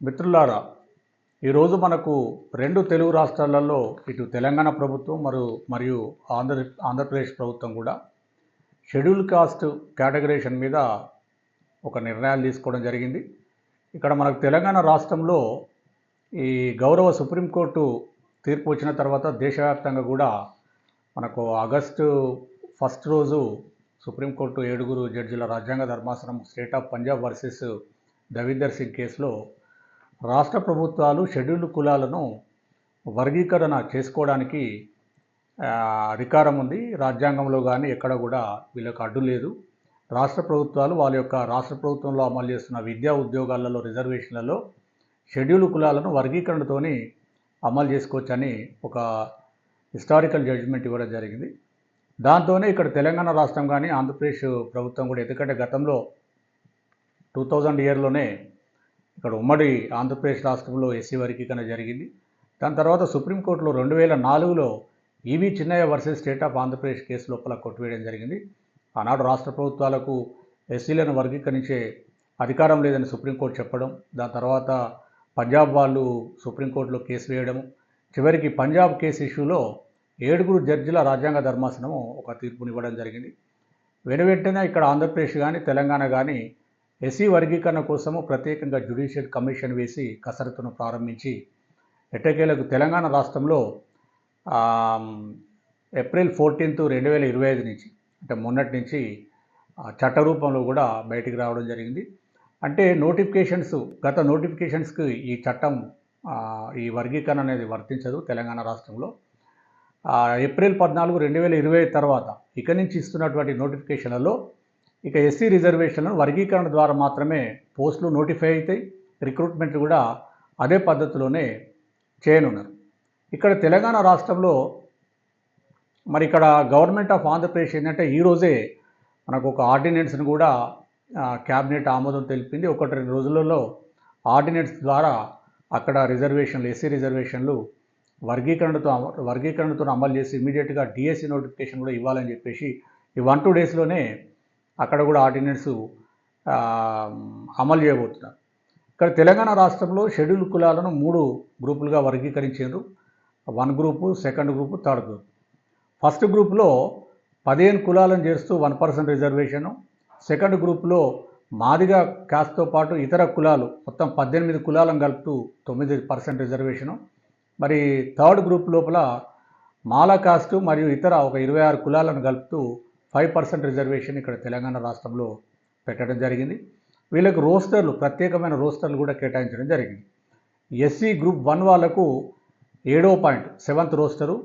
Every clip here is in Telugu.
మిత్రులారా, ఈరోజు మనకు రెండు తెలుగు రాష్ట్రాలలో ఇటు తెలంగాణ ప్రభుత్వం మరియు ఆంధ్రప్రదేశ్ ప్రభుత్వం కూడా షెడ్యూల్ కాస్ట్ కేటగరైజేషన్ మీద ఒక నిర్ణయాలు తీసుకోవడం జరిగింది. ఇక్కడ మనకు తెలంగాణ రాష్ట్రంలో ఈ గౌరవ సుప్రీంకోర్టు తీర్పు వచ్చిన తర్వాత దేశవ్యాప్తంగా కూడా మనకు ఆగస్టు 1 రోజు సుప్రీంకోర్టు 7 జడ్జిల రాజ్యాంగ ధర్మాసనం state of Punjab versus Davinder Singh కేసులో రాష్ట్ర ప్రభుత్వాలు షెడ్యూల్డ్ కులాలను వర్గీకరణ చేసుకోవడానికి అధికారం ఉంది. రాజ్యాంగంలో కానీ ఎక్కడ కూడా వీళ్ళకి అడ్డు లేదు. రాష్ట్ర ప్రభుత్వాలు వాళ్ళ యొక్క రాష్ట్ర ప్రభుత్వంలో అమలు చేస్తున్న విద్యా ఉద్యోగాలలో రిజర్వేషన్లలో షెడ్యూల్డ్ కులాలను వర్గీకరణతోని అమలు చేసుకోవచ్చని ఒక హిస్టారికల్ జడ్జిమెంట్ ఇవ్వడం జరిగింది. దాంతోనే ఇక్కడ తెలంగాణ రాష్ట్రం కానీ ఆంధ్రప్రదేశ్ ప్రభుత్వం కూడా, ఎందుకంటే గతంలో 2000 ఇయర్లోనే ఇక్కడ ఉమ్మడి ఆంధ్రప్రదేశ్ రాష్ట్రంలో ఎస్సీ వర్గీకరణ జరిగింది. దాని తర్వాత సుప్రీంకోర్టులో 2004లో EV Chinnaiah versus state of Andhra Pradesh case లోపల కొట్టివేయడం జరిగింది. ఆనాడు రాష్ట్ర ప్రభుత్వాలకు ఎస్సీలను వర్గీకరించే అధికారం లేదని సుప్రీంకోర్టు చెప్పడం, దాని తర్వాత పంజాబ్ వాళ్ళు సుప్రీంకోర్టులో కేసు వేయడము, చివరికి పంజాబ్ కేసు ఇష్యూలో 7 జడ్జిల రాజ్యాంగ ధర్మాసనము ఒక తీర్పునివ్వడం జరిగింది. వెనువెంటనే ఇక్కడ ఆంధ్రప్రదేశ్ కానీ తెలంగాణ కానీ ఎస్సీ వర్గీకరణ కోసము ప్రత్యేకంగా జ్యుడిషియల్ కమిషన్ వేసి కసరత్తును ప్రారంభించి ఎట్టకేలకు తెలంగాణ రాష్ట్రంలో ఏప్రిల్ 14, 2025 నుంచి, అంటే మొన్నటి నుంచి చట్టరూపంలో కూడా బయటికి రావడం జరిగింది. అంటే గత నోటిఫికేషన్స్కి ఈ చట్టం ఈ వర్గీకరణ అనేది వర్తించదు తెలంగాణ రాష్ట్రంలో. ఏప్రిల్ 14, 2025 తర్వాత ఇక నుంచి ఇస్తున్నటువంటి నోటిఫికేషన్లలో ఇక ఎస్సీ రిజర్వేషన్లను వర్గీకరణ ద్వారా మాత్రమే పోస్టులు నోటిఫై అవుతాయి, రిక్రూట్మెంట్ కూడా అదే పద్ధతిలోనే చేయనున్నారు. ఇక్కడ తెలంగాణ రాష్ట్రంలో మరి ఇక్కడ గవర్నమెంట్ ఆఫ్ ఆంధ్రప్రదేశ్ ఏంటంటే ఈరోజే మనకు ఒక ఆర్డినెన్స్ను కూడా క్యాబినెట్ ఆమోదం తెలిపింది. 1-2 రోజులలో ఆర్డినెన్స్ ద్వారా అక్కడ రిజర్వేషన్లు, ఎస్సీ రిజర్వేషన్లు వర్గీకరణతో అమలు చేసి ఇమీడియట్గా డిఎస్సి నోటిఫికేషన్ కూడా ఇవ్వాలని చెప్పేసి ఈ 1-2 డేస్లోనే అక్కడ కూడా ఆర్డినెన్స్ అమలు చేయబోతున్నారు. ఇక్కడ తెలంగాణ రాష్ట్రంలో షెడ్యూల్ కులాలను 3 గ్రూపులుగా వర్గీకరించారు. 1 group, 2nd group, 3rd group. First గ్రూప్లో 15 కులాలను చేస్తూ 1% రిజర్వేషను. 2nd గ్రూప్లో మాదిగా కాస్ట్తో పాటు ఇతర కులాలు మొత్తం 18 కులాలను కలుపుతూ 9% రిజర్వేషను. మరి 3rd గ్రూప్ లోపల మాల కాస్టు మరియు ఇతర ఒక 26 కులాలను కలుపుతూ 5% రిజర్వేషన్ ఇక్కడ తెలంగాణ రాష్ట్రంలో పెట్టడం జరిగింది. వీళ్ళకు ప్రత్యేకమైన రోస్టర్లు కూడా కేటాయించడం జరిగింది. ఎస్సీ గ్రూప్ 1 వాళ్ళకు 7వ పాయింట్ 7th రోస్టరు,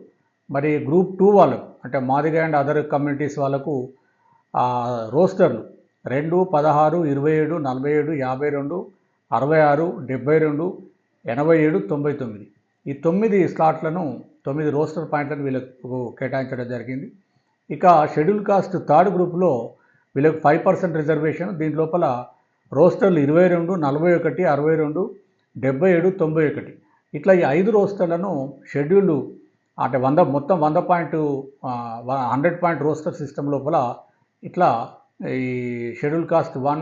మరి గ్రూప్ 2 వాళ్ళకు అంటే మాదిగా అండ్ అదర్ కమ్యూనిటీస్ వాళ్ళకు రోస్టర్లు 2, 16, 27, 47, 52, 66, 72, 87, 99 ఈ 9 స్లాట్లను 9 రోస్టర్ పాయింట్లను వీళ్ళకు కేటాయించడం జరిగింది. ఇక షెడ్యూల్ కాస్ట్ 3rd గ్రూప్లో వీళ్ళకి 5% రిజర్వేషన్. దీని లోపల రోస్టర్లు 22, 41, 62, 77, 91 ఇట్లా ఈ 5 రోస్టర్లను షెడ్యూల్డ్ అంటే 100 పాయింట్ రోస్టర్ సిస్టమ్ లోపల ఇట్లా ఈ schedule caste 1,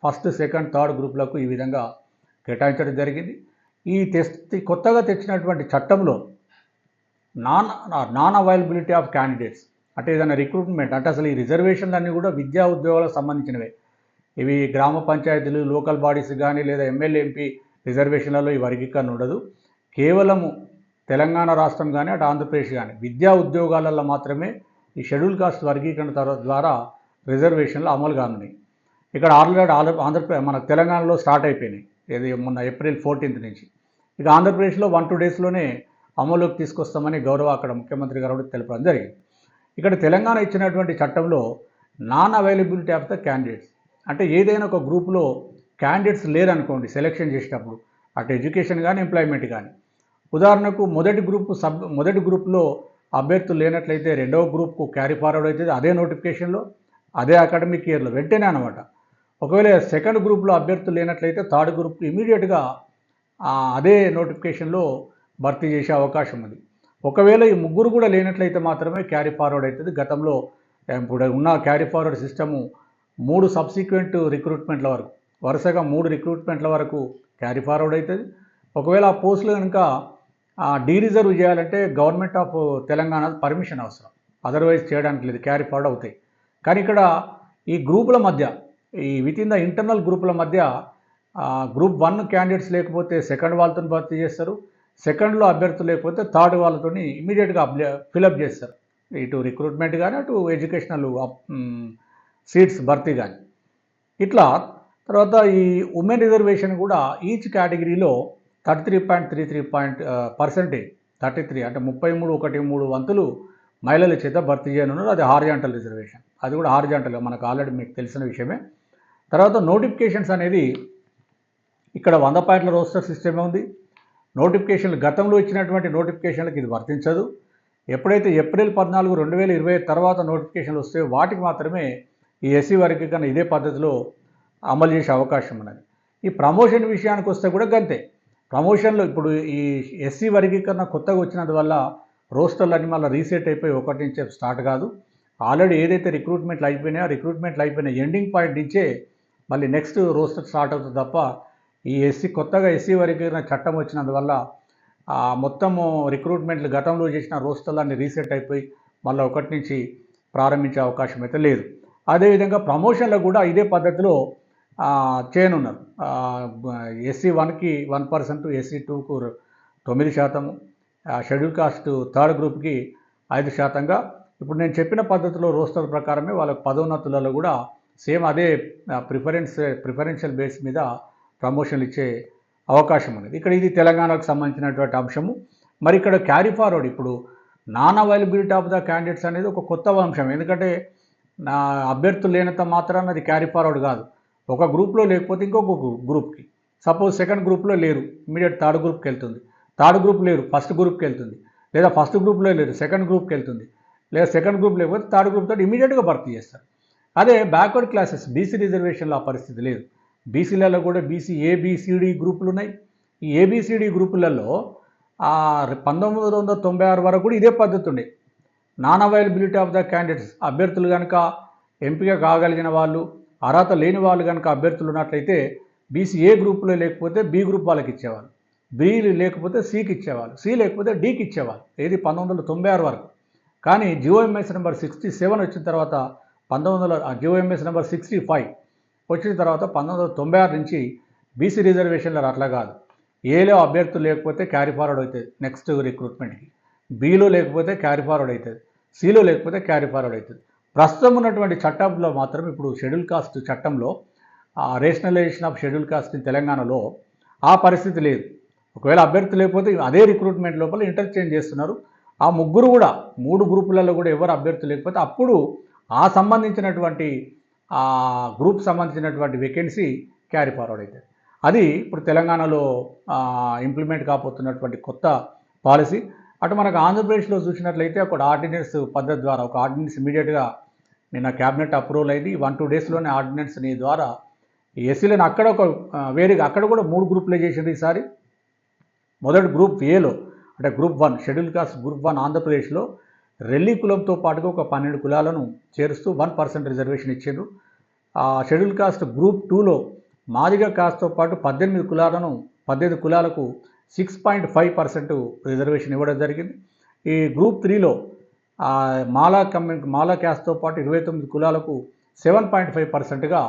1st, 2nd, 3rd గ్రూపులకు ఈ విధంగా కేటాయించడం జరిగింది. కొత్తగా తెచ్చినటువంటి చట్టంలో నాన్ అవైలబిలిటీ ఆఫ్ క్యాండిడేట్స్ అంటే ఏదైనా రిక్రూట్మెంట్ అంటే అసలు ఈ రిజర్వేషన్లన్నీ కూడా విద్యా ఉద్యోగాలకు సంబంధించినవే. ఇవి గ్రామ పంచాయతీలు, లోకల్ బాడీస్ కానీ లేదా ఎమ్మెల్యే ఎంపీ రిజర్వేషన్లలో ఈ వర్గీకరణ ఉండదు. కేవలము తెలంగాణ రాష్ట్రం కానీ అటు ఆంధ్రప్రదేశ్ కానీ విద్యా ఉద్యోగాలలో మాత్రమే ఈ షెడ్యూల్ కాస్ట్ వర్గీకరణ ద్వారా రిజర్వేషన్లు అమలు కానున్నాయి. ఇక్కడ ఆంధ్రప్రదేశ్ మన తెలంగాణలో స్టార్ట్ అయిపోయినాయి, ఇది మొన్న ఏప్రిల్ 14 నుంచి. ఇక ఆంధ్రప్రదేశ్లో 1-2 డేస్లోనే అమలులోకి తీసుకొస్తామని అక్కడ ముఖ్యమంత్రి గారు కూడా తెలపడం జరిగింది. ఇక్కడ తెలంగాణ ఇచ్చినటువంటి చట్టంలో non availability of the candidates అంటే ఏదైనా ఒక గ్రూపులో క్యాండిడేట్స్ లేరనుకోండి సెలెక్షన్ చేసేటప్పుడు, అటు ఎడ్యుకేషన్ కానీ ఎంప్లాయ్మెంట్ కానీ, ఉదాహరణకు మొదటి గ్రూప్లో అభ్యర్థులు లేనట్లయితే 2వ గ్రూప్కు క్యారీ ఫార్వర్డ్ అవుతుంది అదే నోటిఫికేషన్లో, అదే అకాడమిక్ ఇయర్లో వెంటనే అనమాట. ఒకవేళ 2nd గ్రూప్లో అభ్యర్థులు లేనట్లయితే 3rd గ్రూప్కి ఇమీడియట్గా అదే నోటిఫికేషన్లో భర్తీ చేసే అవకాశం ఉంది. ఒకవేళ ఈ 3 కూడా లేనట్లయితే మాత్రమే క్యారీ ఫార్వర్డ్ అవుతుంది. గతంలో ఇప్పుడు ఉన్న క్యారీ ఫార్వర్డ్ సిస్టము 3 సబ్సిక్వెంట్ రిక్రూట్మెంట్ల వరకు వరుసగా 3 రిక్రూట్మెంట్ల వరకు క్యారీ ఫార్వర్డ్ అవుతుంది. ఒకవేళ ఆ పోస్టులు కనుక డీ రిజర్వ్ చేయాలంటే గవర్నమెంట్ ఆఫ్ తెలంగాణ పర్మిషన్ అవసరం, అదర్వైజ్ చేయడానికి లేదు, క్యారీ ఫార్వర్డ్ అవుతాయి. కానీ ఇక్కడ ఈ గ్రూపుల మధ్య, ఈ విత్ ఇన్ ద ఇంటర్నల్ గ్రూపుల మధ్య గ్రూప్ 1 క్యాండిడేట్స్ లేకపోతే సెకండ్ వాళ్ళతో భర్తీ చేస్తారు, సెకండ్లో అభ్యర్థులు లేకపోతే థర్డ్ వాళ్ళతో ఇమీడియట్గా ఫిలప్ చేస్తారు, ఇటు రిక్రూట్మెంట్ కానీ అటు ఎడ్యుకేషనల్ సీట్స్ భర్తీ కానీ. ఇట్లా తర్వాత ఈ ఉమెన్ రిజర్వేషన్ కూడా ఈచ్ కేటగిరీలో 33.33% 33 అంటే 33 వంతులు మహిళల చేత భర్తీ చేయనున్నారు. అది హారిజాంటల్ రిజర్వేషన్, అది కూడా హారిజాంటల్గా మనకు ఆల్రెడీ మీకు తెలిసిన విషయమే. తర్వాత నోటిఫికేషన్స్ అనేది ఇక్కడ 100 పాయింట్ల రోస్టర్ సిస్టమే ఉంది. నోటిఫికేషన్లు గతంలో ఇచ్చినటువంటి నోటిఫికేషన్లకు ఇది వర్తించదు. ఎప్పుడైతే ఏప్రిల్ 14, 2020 తర్వాత నోటిఫికేషన్లు వస్తాయో వాటికి మాత్రమే ఈ ఎస్సీ వర్గీకరణ ఇదే పద్ధతిలో అమలు చేసే అవకాశం ఉన్నది. ఈ ప్రమోషన్ విషయానికి వస్తే కూడా గంతే. ప్రమోషన్లో ఇప్పుడు ఈ ఎస్సీ వర్గీకరణ కొత్తగా వచ్చినందువల్ల రోస్టర్లు అన్ని మళ్ళీ రీసెట్ అయిపోయి ఒకటి నుంచే స్టార్ట్ కాదు. ఆల్రెడీ ఏదైతే రిక్రూట్మెంట్లు అయిపోయినాయో రిక్రూట్మెంట్లు అయిపోయిన ఎండింగ్ పాయింట్ నుంచే మళ్ళీ నెక్స్ట్ రోస్టర్ స్టార్ట్ అవుతుంది తప్ప ఈ కొత్తగా ఎస్సీ వర్గీకరణ చట్టం వచ్చినందువల్ల మొత్తము రిక్రూట్మెంట్లు గతంలో చేసిన రోస్టర్లన్నీ రీసెట్ అయిపోయి మళ్ళీ ఒకటి నుంచి ప్రారంభించే అవకాశం అయితే లేదు. అదేవిధంగా ప్రమోషన్లో కూడా ఇదే పద్ధతిలో చేయనున్నారు. ఎస్సీ 1కి 1%, ఎస్సీ 2కు 9%, షెడ్యూల్ కాస్ట్ థర్డ్ గ్రూప్కి 5%. ఇప్పుడు నేను చెప్పిన పద్ధతిలో రోస్టర్ ప్రకారమే వాళ్ళకి పదోన్నతులలో కూడా సేమ్ అదే ప్రిఫరెన్షియల్ బేస్ మీద ప్రమోషన్లు ఇచ్చే అవకాశం ఉన్నది. ఇక్కడ ఇది తెలంగాణకు సంబంధించినటువంటి అంశము. మరి ఇక్కడ క్యారీ ఫార్వర్డ్ ఇప్పుడు non availability of the candidates అనేది ఒక కొత్త అంశం. ఎందుకంటే నా అభ్యర్థులు లేనంత మాత్రాన అది క్యారీ ఫార్వర్డ్ కాదు. ఒక గ్రూప్లో లేకపోతే ఇంకొక గ్రూప్కి, సపోజ్ సెకండ్ గ్రూప్లో లేరు, ఇమీడియట్ థర్డ్ గ్రూప్కి వెళ్తుంది, థర్డ్ గ్రూప్ లేరు ఫస్ట్ గ్రూప్కి వెళ్తుంది, లేదా ఫస్ట్ గ్రూప్లో లేరు సెకండ్ గ్రూప్కి వెళ్తుంది, లేదా సెకండ్ గ్రూప్ లేకపోతే థర్డ్ గ్రూప్ తోటి ఇమీడియట్గా భర్తీ చేస్తారు. అదే బ్యాక్వర్డ్ క్లాసెస్ బీసీ రిజర్వేషన్లో ఆ పరిస్థితి లేదు. బీసీలలో కూడా బీసీ ఏబిసిడి గ్రూపులు ఉన్నాయి. ఈ ఏబిసిడి గ్రూపులలో 1996 వరకు కూడా ఇదే పద్ధతి ఉండే. Non availability of the candidates, అభ్యర్థులు కనుక ఎంపిక కాగలిగిన వాళ్ళు, అర్హత లేని వాళ్ళు కనుక అభ్యర్థులు ఉన్నట్లయితే బీసీ ఏ గ్రూపులో లేకపోతే బి గ్రూప్ వాళ్ళకి ఇచ్చేవాళ్ళు, బి లేకపోతే సికి ఇచ్చేవాళ్ళు, సి లేకపోతే డికి ఇచ్చేవాళ్ళు. ఏది 1996 వరకు. కానీ జిఓఎంఎస్ నెంబర్ 67 వచ్చిన తర్వాత జిఓఎంఎస్ నెంబర్ 65 వచ్చిన తర్వాత 1996 నుంచి బీసీ రిజర్వేషన్లు అట్లా కాదు. ఏలో అభ్యర్థులు లేకపోతే క్యారీ ఫార్వర్డ్ అవుతుంది నెక్స్ట్ రిక్రూట్మెంట్కి, బీలో లేకపోతే క్యారీ ఫార్వర్డ్ అవుతుంది, సిలో లేకపోతే క్యారీ ఫార్వర్డ్ అవుతుంది. ప్రస్తుతం ఉన్నటువంటి చట్టంలో మాత్రం ఇప్పుడు షెడ్యూల్ కాస్ట్ చట్టంలో rationalisation of schedule caste in తెలంగాణలో ఆ పరిస్థితి లేదు. ఒకవేళ అభ్యర్థి లేకపోతే అదే రిక్రూట్మెంట్ లోపల ఇంటర్చేంజ్ చేస్తున్నారు. ఆ ముగ్గురు కూడా 3 గ్రూపులలో కూడా ఎవరు అభ్యర్థి లేకపోతే అప్పుడు ఆ సంబంధించినటువంటి ఆ గ్రూప్ సంబంధించినటువంటి వేకెన్సీ క్యారీ ఫార్వర్డ్ అవుతుంది. అది ఇప్పుడు తెలంగాణలో ఇంప్లిమెంట్ కాబోతున్నటువంటి కొత్త పాలసీ. అటు మనకు ఆంధ్రప్రదేశ్లో చూసినట్లయితే ఒక ఆర్డినెన్స్ పద్ధతి ద్వారా ఒక ఆర్డినెన్స్ ఇమీడియట్గా నిన్న క్యాబినెట్ అప్రూవల్ అయింది. 1-2 డేస్లోనే ఆర్డినెన్స్ని ద్వారా ఎస్సీలను అక్కడ ఒక వేరేగా అక్కడ కూడా 3 గ్రూపులే చేసింది ఈసారి. మొదటి గ్రూప్ ఏలో అంటే గ్రూప్ 1 షెడ్యూల్ కాస్ట్ గ్రూప్ 1 ఆంధ్రప్రదేశ్లో రెల్లి కులంతో పాటుగా ఒక 12 కులాలను చేరుస్తూ 1% రిజర్వేషన్ ఇచ్చారు. షెడ్యూల్ కాస్ట్ గ్రూప్ 2లో మాదిగ కాస్ట్తో పాటు 18 కులాలకు 6.5% రిజర్వేషన్ ఇవ్వడం జరిగింది. ఈ గ్రూప్ 3లో మాలా క్యాస్ట్తో పాటు 29 కులాలకు 7.5%గా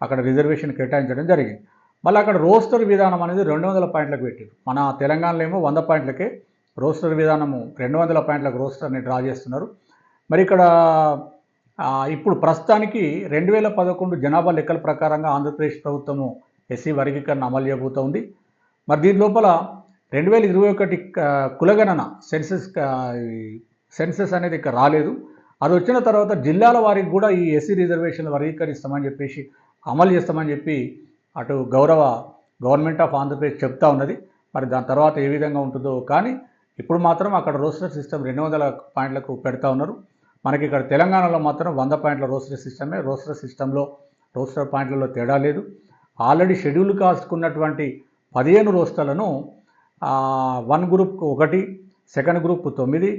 అక్కడ రిజర్వేషన్ కేటాయించడం జరిగింది. మళ్ళీ అక్కడ రోస్టర్ విధానం అనేది 200 పాయింట్లకు పెట్టారు. మన తెలంగాణలో ఏమో 100 పాయింట్లకే రోస్టర్ విధానము 200 పాయింట్లకు రోస్టర్ని డ్రా చేస్తున్నారు. మరి ఇక్కడ ఇప్పుడు ప్రస్తుతానికి 2011 జనాభా లెక్కల ప్రకారంగా ఆంధ్రప్రదేశ్ ప్రభుత్వము ఎస్సీ వర్గీకరణ అమలు చేయబోతోంది. మరి దీని లోపల 2021 కులగణన సెన్సెస్ అనేది ఇక్కడ రాలేదు. అది వచ్చిన తర్వాత జిల్లాల వారికి కూడా ఈ ఎస్సీ రిజర్వేషన్లు వర్గీకరిస్తామని చెప్పేసి అమలు చేస్తామని చెప్పి అటు గవర్నమెంట్ ఆఫ్ ఆంధ్రప్రదేశ్ చెప్తా ఉన్నది. మరి దాని తర్వాత ఏ విధంగా ఉంటుందో కానీ ఇప్పుడు మాత్రం అక్కడ రోస్టర్ సిస్టమ్ 200 పాయింట్లకు పెడతా ఉన్నారు. మనకి ఇక్కడ తెలంగాణలో మాత్రం 100 పాయింట్ల రోస్టర్ సిస్టమే. రోస్టర్ పాయింట్లలో తేడా లేదు. ఆల్రెడీ షెడ్యూల్ కాస్ట్కు ఉన్నటువంటి 15 రోస్టర్లను 1 గ్రూప్కు 1, సెకండ్ గ్రూప్కు 9,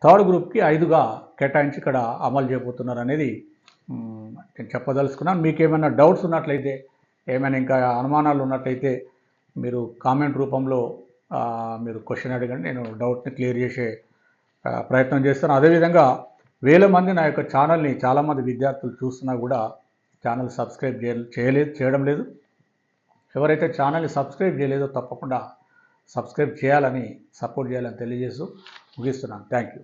థర్డ్ గ్రూప్కి 5గా కేటాయించి ఇక్కడ అమలు చేయబోతున్నారు అనేది నేను చెప్పదలుచుకున్నాను. మీకు ఏమైనా డౌట్స్ ఉన్నట్లయితే, ఏమైనా ఇంకా అనుమానాలు ఉన్నట్లయితే మీరు కామెంట్ రూపంలో మీరు క్వశ్చన్ అడగండి, నేను డౌట్ని క్లియర్ చేసే ప్రయత్నం చేస్తాను. అదేవిధంగా వేల మంది నా యొక్క ఛానల్ని చాలామంది విద్యార్థులు చూస్తున్నా కూడా ఛానల్ సబ్స్క్రైబ్ చేయడం లేదు. ఎవరైతే ఛానల్ని సబ్స్క్రైబ్ చేయలేదో తప్పకుండా సబ్స్క్రైబ్ చేయాలని, సపోర్ట్ చేయాలని తెలియజేస్తూ ముగిస్తున్నాను. Thank you.